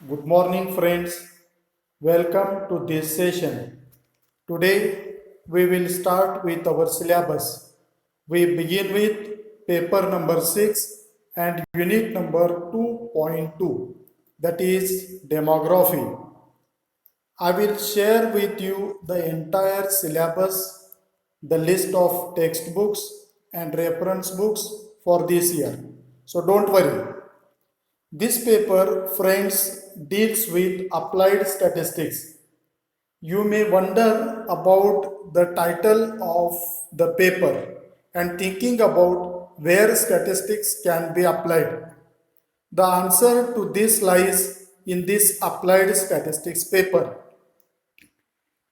Good morning, friends. Welcome to this session. Today, we will start with our syllabus. We begin with paper number 6 and unit number 2.2, that is demography. I will share with you the entire syllabus, the list of textbooks and reference books for this year. So don't worry. This paper, friends, deals with applied statistics. You may wonder about the title of the paper and thinking about where statistics can be applied. The answer to this lies in this applied statistics paper.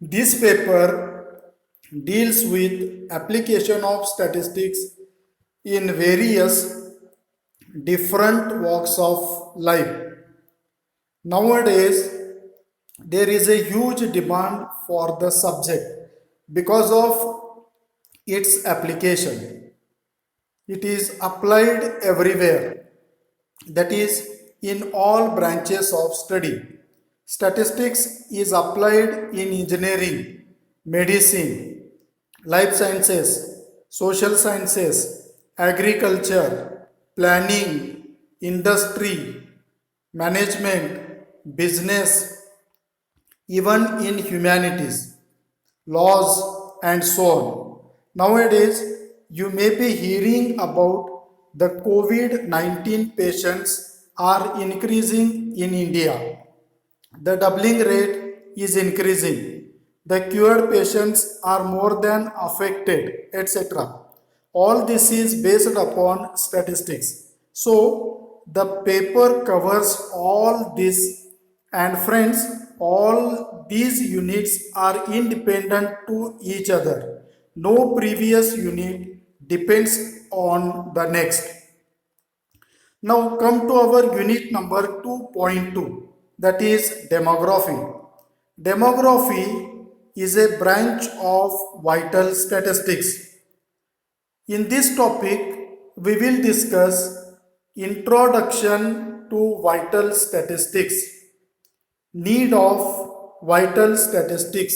This paper deals with application of statistics in various different walks of life. Nowadays, there is a huge demand for the subject because of its application. It is applied everywhere, that is, in all branches of study. Statistics is applied in engineering, medicine, life sciences, social sciences, agriculture, planning, industry, management, business, even in humanities, laws, and so on. Nowadays, you may be hearing about the COVID 19 patients are increasing in India. The doubling rate is increasing. The cured patients are more than affected, etc. All this is based upon statistics. So, the paper covers all this, and friends, all these units are independent to each other. No previous unit depends on the next. Now come to our unit number 2.2, that is demography. Demography is a branch of vital statistics. In this topic, we will discuss introduction to vital statistics, need of vital statistics,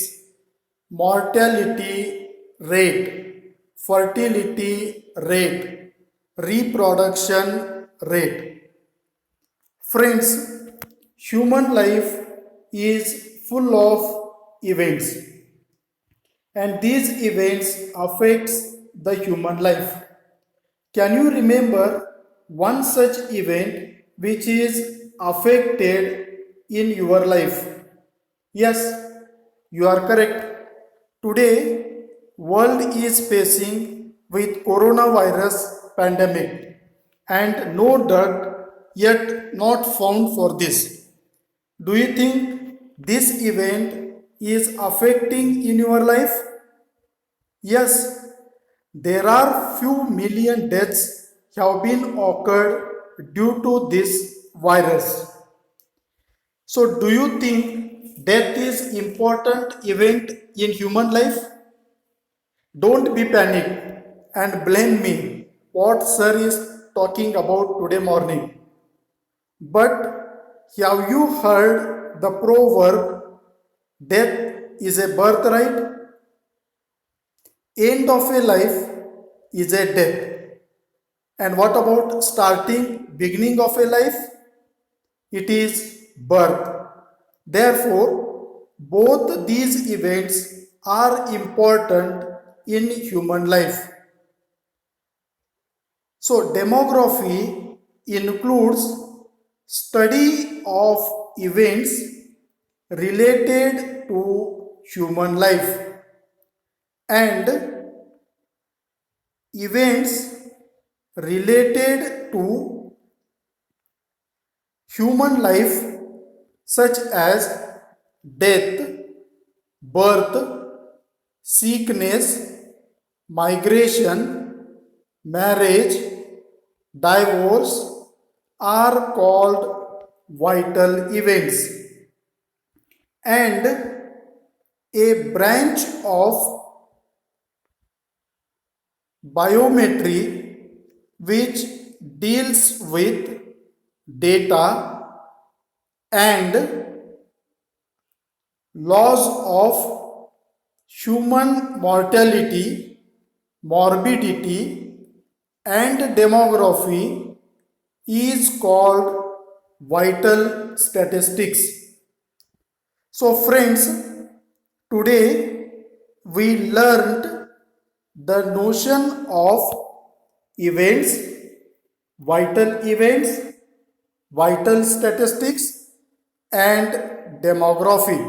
mortality rate, fertility rate, reproduction rate. Friends, human life is full of events, and these events affects the human life. Can you remember one such event which is affected in your life? Yes, you are correct. Today, world is facing with coronavirus pandemic and no drug yet not found for this. Do you think this event is affecting in your life? Yes, there are few million deaths have been occurred due to this virus. So do you think death is important event in human life? Don't be panicked and blame me what sir is talking about today morning. But have you heard the proverb, death is a birthright, end of a life is a death. And what about starting, beginning of a life? It is birth. Therefore, both these events are important in human life. So, demography includes study of events related to human life and events related to human life such as death, birth, sickness, migration, marriage, divorce are called vital events, and a branch of biometry which deals with data, and laws of human mortality, morbidity, and demography is called vital statistics. So, friends, today we learned the notion of events, vital statistics, and demography.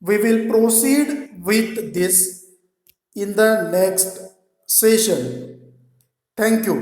We will proceed with this in the next session. Thank you.